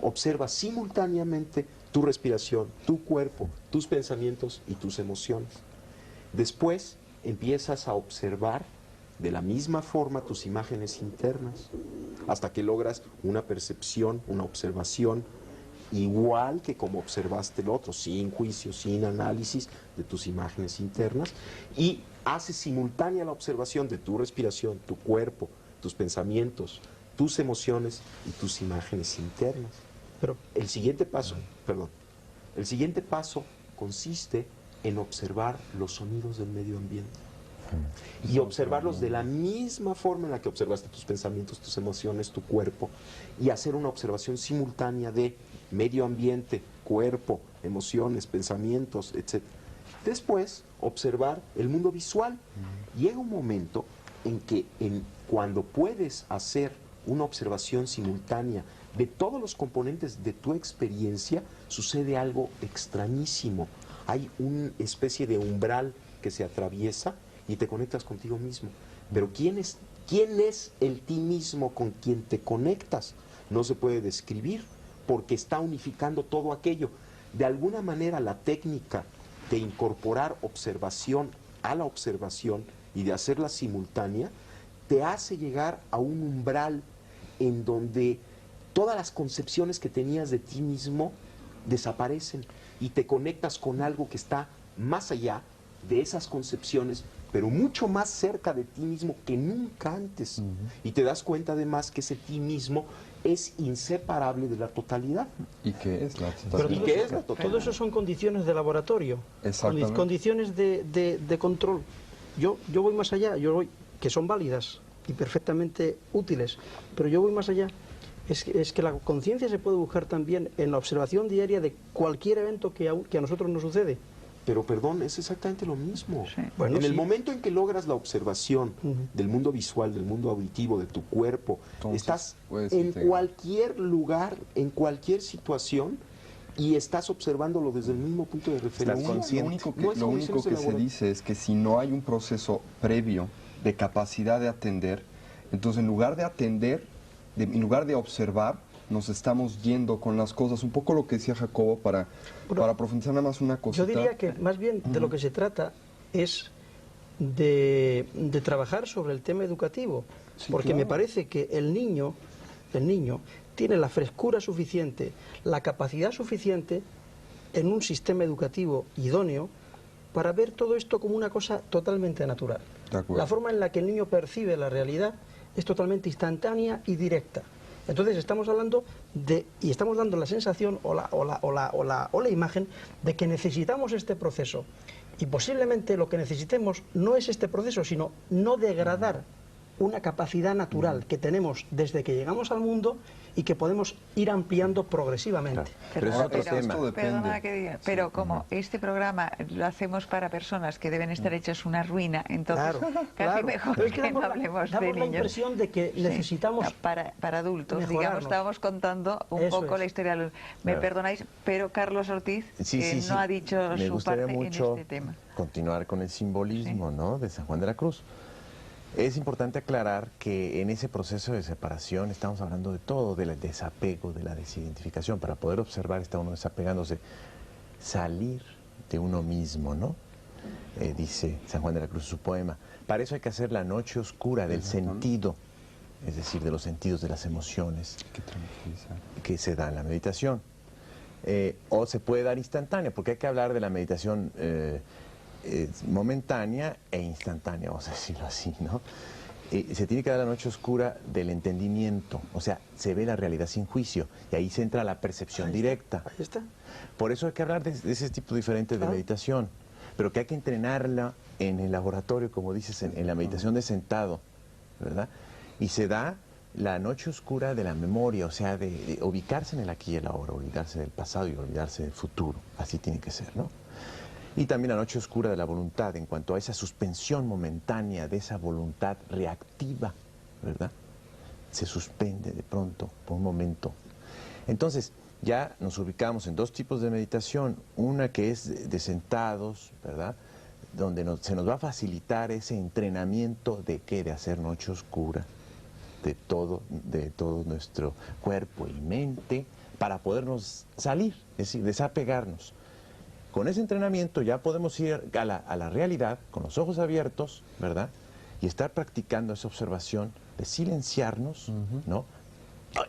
observas simultáneamente tu respiración, tu cuerpo, tus pensamientos y tus emociones. Después empiezas a observar de la misma forma tus imágenes internas, hasta que logras una percepción, una observación, igual que como observaste el otro, sin juicio, sin análisis de tus imágenes internas, y haces simultánea la observación de tu respiración, tu cuerpo, tus pensamientos, tus emociones y tus imágenes internas. Pero el siguiente paso, el siguiente paso consiste en observar los sonidos del medio ambiente y observarlos de la misma forma en la que observaste tus pensamientos, tus emociones, tu cuerpo, y hacer una observación simultánea de medio ambiente, cuerpo, emociones, pensamientos, etc. Después, observar el mundo visual. Llega un momento en que cuando puedes hacer una observación simultánea de todos los componentes de tu experiencia, sucede algo extrañísimo. Hay una especie de umbral que se atraviesa y te conectas contigo mismo. Pero ¿quién es el ti mismo con quien te conectas? No se puede describir, porque está unificando todo aquello. De alguna manera, la técnica de incorporar observación a la observación y de hacerla simultánea te hace llegar a un umbral en donde todas las concepciones que tenías de ti mismo desaparecen y te conectas con algo que está más allá de esas concepciones, pero mucho más cerca de ti mismo que nunca antes. Y te das cuenta además que ese ti mismo es inseparable de la totalidad. ¿Y qué es la Pero totalidad? todo eso son condiciones de laboratorio, Exactamente. condiciones de control. Yo voy más allá, que son válidas y perfectamente útiles, pero yo voy más allá. Es que la conciencia se puede buscar también en la observación diaria de cualquier evento que a nosotros nos sucede. Pero perdón, es exactamente lo mismo. Sí. Bueno, en el sí. momento en que logras la observación del mundo visual, del mundo auditivo, de tu cuerpo, Entonces, estás puedes en integrar. cualquier lugar, en cualquier situación, y estás observándolo desde el mismo punto de referencia. Lo único No es lo condiciones único de que se laboratorio. dice es que si no hay un proceso previo de capacidad de atender, entonces en lugar de atender, en lugar de observar, nos estamos yendo con las cosas. Un poco lo que decía Jacobo para profundizar nada más una cosita. Yo diría que más bien de lo que se trata es de trabajar sobre el tema educativo, Sí, porque claro. me parece que el niño tiene la frescura suficiente, la capacidad suficiente en un sistema educativo idóneo para ver todo esto como una cosa totalmente natural. De acuerdo. La forma en la que el niño percibe la realidad es totalmente instantánea y directa. Entonces estamos hablando y estamos dando la sensación o la imagen de que necesitamos este proceso. Y posiblemente lo que necesitemos no es este proceso, sino no degradar una capacidad natural que tenemos desde que llegamos al mundo y que podemos ir ampliando progresivamente. Pero es otro tema. Esto depende. Perdona que diga, pero como este programa lo hacemos para personas que deben estar hechas una ruina, entonces casi mejor Pero es que no hablemos de damos la niños. impresión de que Sí, necesitamos para adultos, digamos, mejorarnos. estábamos contando un Eso poco es. la historia. Me Claro. perdonáis, pero Carlos Ortiz no ha dicho Me su gustaría parte mucho en este tema. continuar con el simbolismo, ¿no?, de San Juan de la Cruz. Es importante aclarar que en ese proceso de separación estamos hablando de todo, del desapego, de la desidentificación. Para poder observar está uno desapegándose, salir de uno mismo, ¿no? Dice San Juan de la Cruz en su poema. Para eso hay que hacer la noche oscura del sentido, es decir, de los sentidos, de las emociones Que tranquiliza. que se da en la meditación. O se puede dar instantánea, porque hay que hablar de la meditación momentánea e instantánea, vamos a decirlo así, ¿no? Se tiene que dar la noche oscura del entendimiento, o sea, se ve la realidad sin juicio, y ahí se entra la percepción directa. Ahí está. Por eso hay que hablar de ese tipo diferente de meditación, pero que hay que entrenarla en el laboratorio, como dices, en la meditación de sentado, ¿verdad? Y se da la noche oscura de la memoria, o sea, de ubicarse en el aquí y el ahora, olvidarse del pasado y olvidarse del futuro, así tiene que ser, ¿no? Y también la noche oscura de la voluntad, en cuanto a esa suspensión momentánea de esa voluntad reactiva, ¿verdad?, se suspende de pronto, por un momento. Entonces, ya nos ubicamos en dos tipos de meditación, una que es de sentados, ¿verdad?, donde se nos va a facilitar ese entrenamiento de ¿qué? De hacer noche oscura, de todo nuestro cuerpo y mente, para podernos salir, es decir, desapegarnos. Con ese entrenamiento ya podemos ir a la realidad, con los ojos abiertos, ¿verdad?, y estar practicando esa observación de silenciarnos, ¿no?,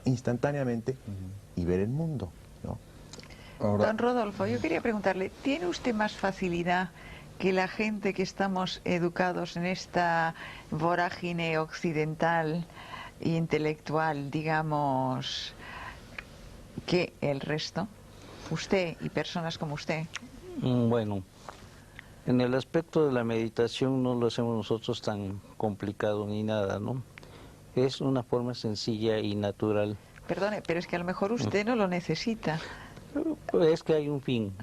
instantáneamente, y ver el mundo, ¿no? Ahora, Don Rodolfo, yo quería preguntarle, ¿tiene usted más facilidad que la gente que estamos educados en esta vorágine occidental e intelectual, digamos, que el resto? Usted y personas como usted. Bueno, en el aspecto de la meditación no lo hacemos nosotros tan complicado ni nada, ¿no? Es una forma sencilla y natural. Perdone, pero es que a lo mejor usted no lo necesita. Es que hay un fin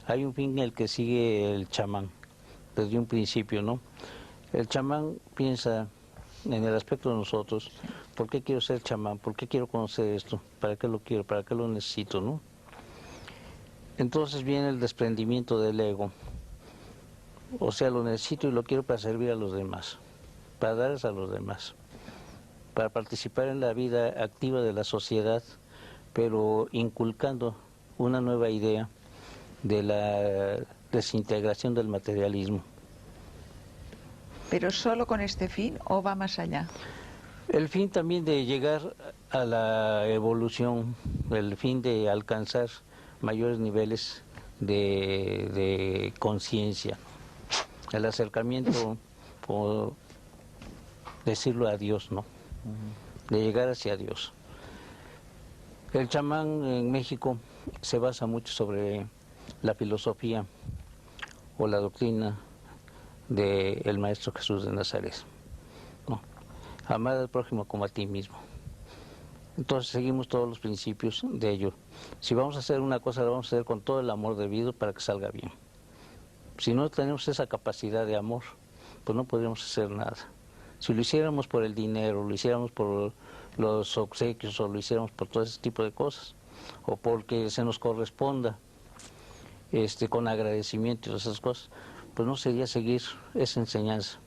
en el que sigue el chamán, desde un principio, ¿no? El chamán piensa en el aspecto de nosotros, ¿por qué quiero ser chamán? ¿Por qué quiero conocer esto? ¿Para qué lo quiero? ¿Para qué lo necesito, no? Entonces viene el desprendimiento del ego, o sea, lo necesito y lo quiero para servir a los demás, para darles a los demás, para participar en la vida activa de la sociedad, pero inculcando una nueva idea de la desintegración del materialismo. ¿Pero solo con este fin o va más allá? El fin también de llegar a la evolución, el fin de alcanzar mayores niveles de conciencia, el acercamiento, o decirlo, a Dios, ¿no? De llegar hacia Dios. El chamán en México se basa mucho sobre la filosofía o la doctrina del Maestro Jesús de Nazaret, ¿no? Amar al prójimo como a ti mismo. Entonces seguimos todos los principios de ello. Si vamos a hacer una cosa, la vamos a hacer con todo el amor debido para que salga bien. Si no tenemos esa capacidad de amor, pues no podríamos hacer nada. Si lo hiciéramos por el dinero, lo hiciéramos por los obsequios, o lo hiciéramos por todo ese tipo de cosas, o porque se nos corresponda con agradecimiento y todas esas cosas, pues no sería seguir esa enseñanza.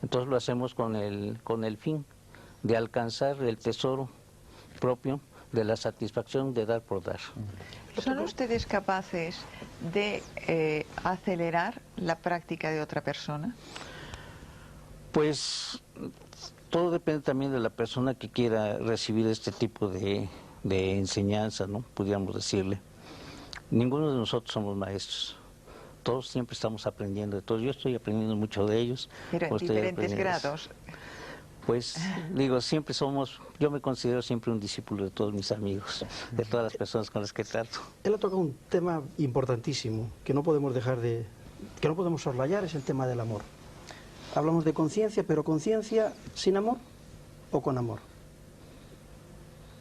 Entonces lo hacemos con el fin de alcanzar el tesoro propio de la satisfacción de dar por dar. ¿Son ustedes capaces de acelerar la práctica de otra persona? Pues todo depende también de la persona que quiera recibir este tipo de enseñanza, ¿no? Pudiéramos decirle. Ninguno de nosotros somos maestros. Todos siempre estamos aprendiendo de todos. Yo estoy aprendiendo mucho de ellos. Pero en diferentes grados. Pues digo, siempre yo me considero siempre un discípulo de todos mis amigos, de todas las personas con las que trato. Él ha tocado un tema importantísimo que no podemos que no podemos soslayar, es el tema del amor. Hablamos de conciencia, pero conciencia sin amor o con amor.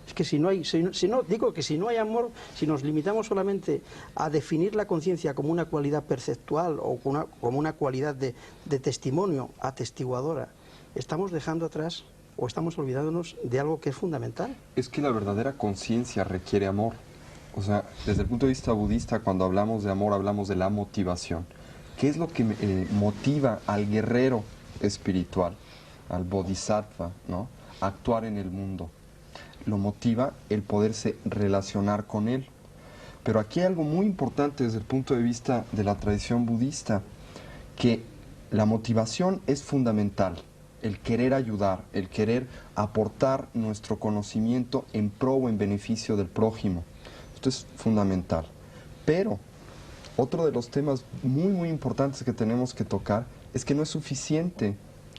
Es que si no hay amor, si nos limitamos solamente a definir la conciencia como una cualidad perceptual o como una cualidad de testimonio, atestiguadora, estamos dejando atrás o estamos olvidándonos de algo que es fundamental. es que la verdadera conciencia requiere amor. O sea, desde el punto de vista budista, cuando hablamos de amor, hablamos de la motivación. ¿Qué es lo que motiva al guerrero espiritual, al bodhisattva, ¿no?, a actuar en el mundo? Lo motiva el poderse relacionar con él. Pero aquí hay algo muy importante desde el punto de vista de la tradición budista, que la motivación es fundamental, el querer ayudar, el querer aportar nuestro conocimiento en pro o en beneficio del prójimo. Esto es fundamental. Pero otro de los temas muy importantes que tenemos que tocar es que no es suficiente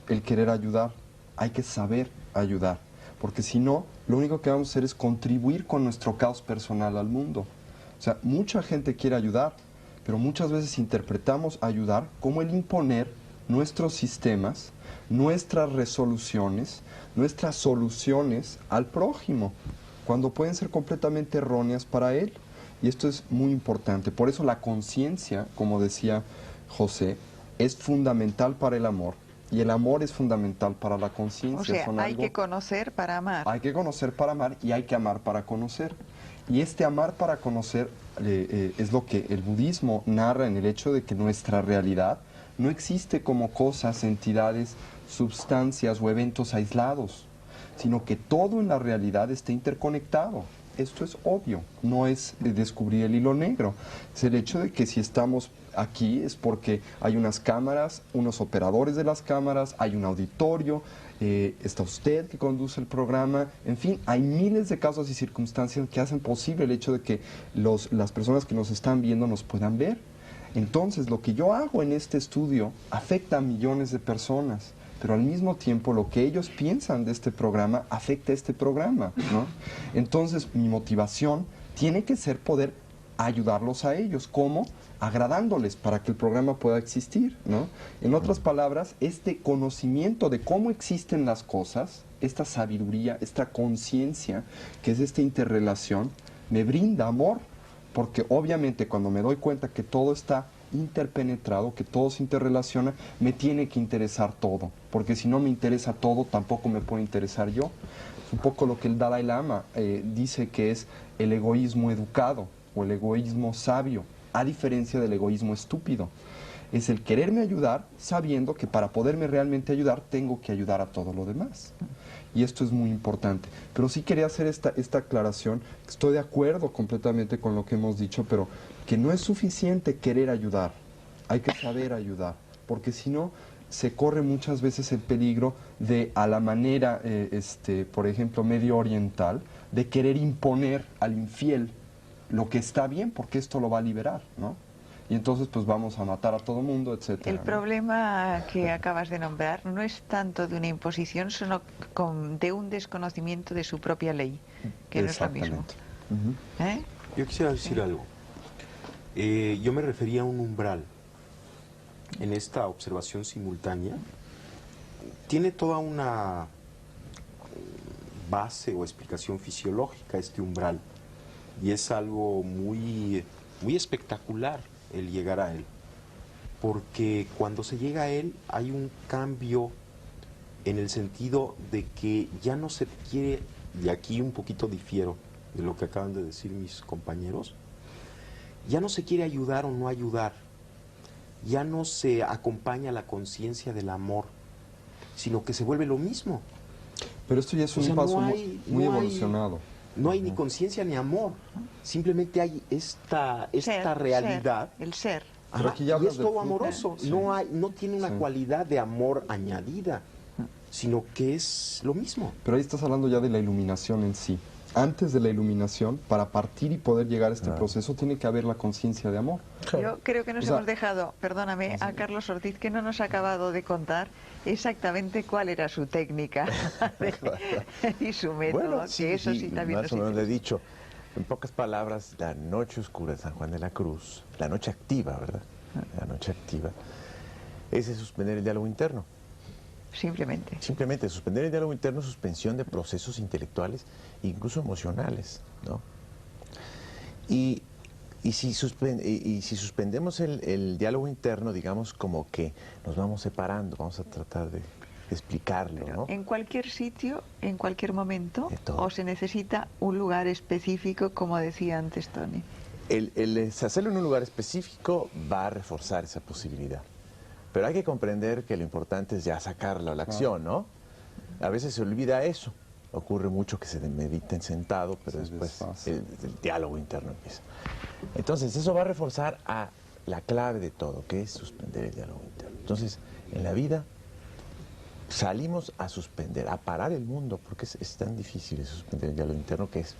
el querer ayudar, hay que saber ayudar, porque si no, lo único que vamos a hacer es contribuir con nuestro caos personal al mundo. O sea, mucha gente quiere ayudar, pero muchas veces interpretamos ayudar como el imponer nuestros sistemas, nuestras resoluciones, nuestras soluciones al prójimo, cuando pueden ser completamente erróneas para él. Y esto es muy importante. Por eso la conciencia, como decía José, es fundamental para el amor Y el amor es fundamental para la conciencia. O sea, hay que conocer para amar. Hay que conocer para amar y hay que amar para conocer. Y este amar para conocer es lo que el budismo narra en el hecho de que nuestra realidad no existe como cosas, entidades, sustancias o eventos aislados, sino que todo en la realidad está interconectado. Esto es obvio, no es descubrir el hilo negro. Es el hecho de que si estamos aquí es porque hay unas cámaras, unos operadores de las cámaras, hay un auditorio, está usted que conduce el programa, en fin, hay miles de causas y circunstancias que hacen posible el hecho de que las personas que nos están viendo nos puedan ver. Entonces, lo que yo hago en este estudio afecta a millones de personas, pero al mismo tiempo lo que ellos piensan de este programa afecta a este programa, ¿no? Entonces, mi motivación tiene que ser poder ayudarlos a ellos. ¿Cómo? Agradándoles para que el programa pueda existir, ¿no? En otras palabras, este conocimiento de cómo existen las cosas, esta sabiduría, esta conciencia, que es esta interrelación, me brinda amor, porque obviamente cuando me doy cuenta que todo está interpenetrado, que todo se interrelaciona, me tiene que interesar todo, porque si no me interesa todo, tampoco me puede interesar yo. Es un poco lo que el Dalai Lama dice que es el egoísmo educado o el egoísmo sabio, a diferencia del egoísmo estúpido. Es el quererme ayudar sabiendo que para poderme realmente ayudar tengo que ayudar a todo lo demás. Y esto es muy importante. Pero sí quería hacer esta aclaración. Estoy de acuerdo completamente con lo que hemos dicho, pero que no es suficiente querer ayudar. Hay que saber ayudar, porque si no, se corre muchas veces el peligro de, a la manera, por ejemplo, medio oriental, de querer imponer al infiel lo que está bien, porque esto lo va a liberar, ¿no? Y entonces pues vamos a matar a todo mundo, etcétera. El problema que acabas de nombrar no es tanto de una imposición, sino de un desconocimiento de su propia ley, que no es lo mismo. ¿Eh? Yo quisiera decir algo. Yo me refería a un umbral. En esta observación simultánea tiene toda una base o explicación fisiológica este umbral, y es algo muy, muy espectacular el llegar a él, porque cuando se llega a él hay un cambio en el sentido de que ya no se quiere, y aquí un poquito difiero de lo que acaban de decir mis compañeros, ya no se quiere ayudar o no ayudar, ya no se acompaña la conciencia del amor, sino que se vuelve lo mismo. Pero esto ya es un paso muy evolucionado. No hay ni conciencia ni amor, simplemente hay esta realidad. El ser. Pero aquí ya y es todo de amoroso, sí. no tiene una cualidad de amor añadida, sino que es lo mismo. Pero ahí estás hablando ya de la iluminación en sí. Antes de la iluminación, para partir y poder llegar a este proceso, tiene que haber la conciencia de amor. Yo creo que nos hemos dejado, perdóname, a Carlos Ortiz, que no nos ha acabado de contar exactamente cuál era su técnica y su método, Bueno, que eso sí también más nos o menos le he interesa. dicho. En pocas palabras, la noche oscura de San Juan de la Cruz, la noche activa, ¿verdad? La noche activa, es suspender el diálogo interno. Simplemente. Simplemente suspender el diálogo interno, suspensión de procesos intelectuales, incluso emocionales, ¿no? Y si suspendemos el diálogo interno, digamos como que nos vamos separando, vamos a tratar de explicarlo, ¿no? En cualquier sitio, en cualquier momento, De todo. o se necesita un lugar específico, como decía antes Tony. El hacerlo en un lugar específico va a reforzar esa posibilidad. Pero hay que comprender que lo importante es ya sacarlo a la acción, ¿no? A veces se olvida eso. Ocurre mucho que se mediten sentado, pero después el diálogo interno empieza. Entonces, eso va a reforzar a la clave de todo, que es suspender el diálogo interno. Entonces, en la vida salimos a suspender, a parar el mundo, porque es tan difícil suspender el diálogo interno, que es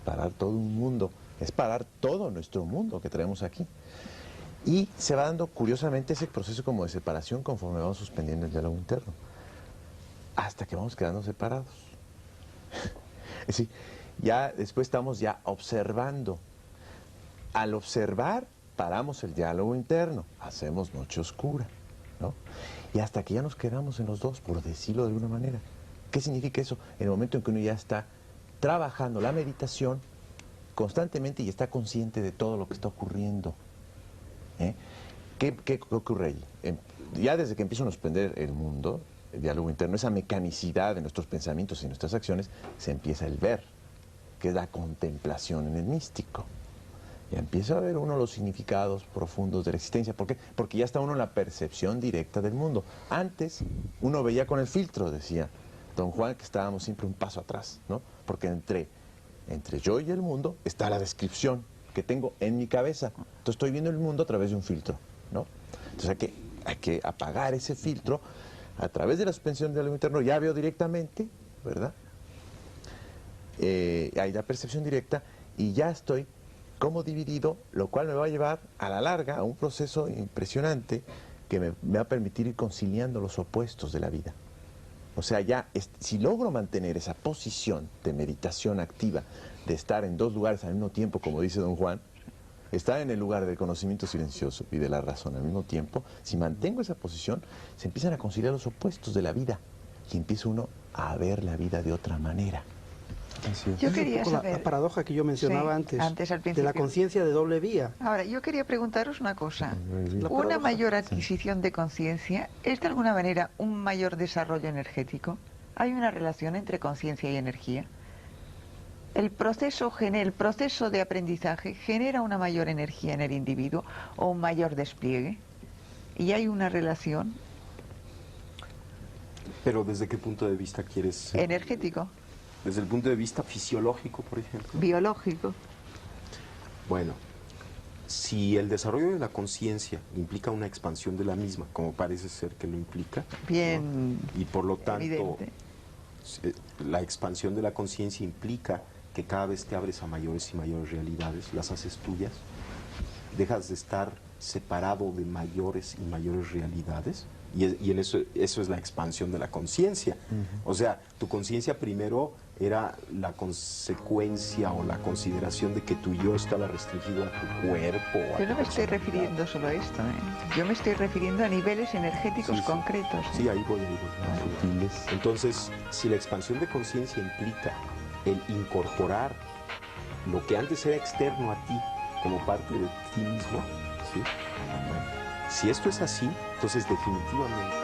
parar todo un mundo, es parar todo nuestro mundo que traemos aquí. Y se va dando, curiosamente, ese proceso como de separación conforme vamos suspendiendo el diálogo interno, hasta que vamos quedando separados. Es decir, ya después estamos ya observando. Al observar, paramos el diálogo interno, hacemos noche oscura, ¿no? Y hasta que ya nos quedamos en los dos, por decirlo de alguna manera. ¿Qué significa eso? En el momento en que uno ya está trabajando la meditación constantemente y está consciente de todo lo que está ocurriendo. ¿Qué ocurre ahí? ya desde que empieza a desprender el mundo, el diálogo interno, esa mecanicidad de nuestros pensamientos y nuestras acciones, se empieza el ver, que es la contemplación en el místico. Ya empieza a ver uno los significados profundos de la existencia. ¿Por qué? Porque ya está uno en la percepción directa del mundo. Antes uno veía con el filtro, decía don Juan, que estábamos siempre un paso atrás, ¿no? Porque entre yo y el mundo está la descripción que tengo en mi cabeza. Entonces estoy viendo el mundo a través de un filtro, ¿no? Entonces hay que apagar ese filtro a través de la suspensión del diálogo interno. Ya veo directamente, ¿verdad? Hay la percepción directa y ya estoy como dividido, lo cual me va a llevar a la larga a un proceso impresionante que me va a permitir ir conciliando los opuestos de la vida. O sea, ya si logro mantener esa posición de meditación activa, de estar en dos lugares al mismo tiempo, como dice don Juan, estar en el lugar del conocimiento silencioso y de la razón al mismo tiempo, si mantengo esa posición, se empiezan a conciliar los opuestos de la vida y empieza uno a ver la vida de otra manera. Yo quería saber... La paradoja que yo mencionaba antes al principio, de la conciencia de doble vía. Ahora, yo quería preguntaros una cosa. ¿Una paradoja, mayor adquisición de conciencia es de alguna manera un mayor desarrollo energético? ¿Hay una relación entre conciencia y energía? ¿El proceso de aprendizaje genera una mayor energía en el individuo o un mayor despliegue? ¿Y hay una relación? Pero ¿desde qué punto de vista quieres...? ¿Energético? Desde el punto de vista fisiológico, por ejemplo. ¿Biológico? Bueno, si el desarrollo de la conciencia implica una expansión de la misma, como parece ser que lo implica, bien, ¿no? Y por lo tanto, evidente, la expansión de la conciencia implica que cada vez te abres a mayores y mayores realidades, las haces tuyas, dejas de estar separado de mayores y mayores realidades, y en eso es la expansión de la conciencia. O sea, tu conciencia primero era la consecuencia o la consideración de que tu yo estaba restringido a tu cuerpo. Yo no me estoy refiriendo solo a esto, ¿eh? Yo me estoy refiriendo a niveles energéticos concretos. Sí, ahí voy. Entonces, si la expansión de conciencia implica el incorporar lo que antes era externo a ti como parte de ti mismo, ¿sí? Si esto es así, entonces definitivamente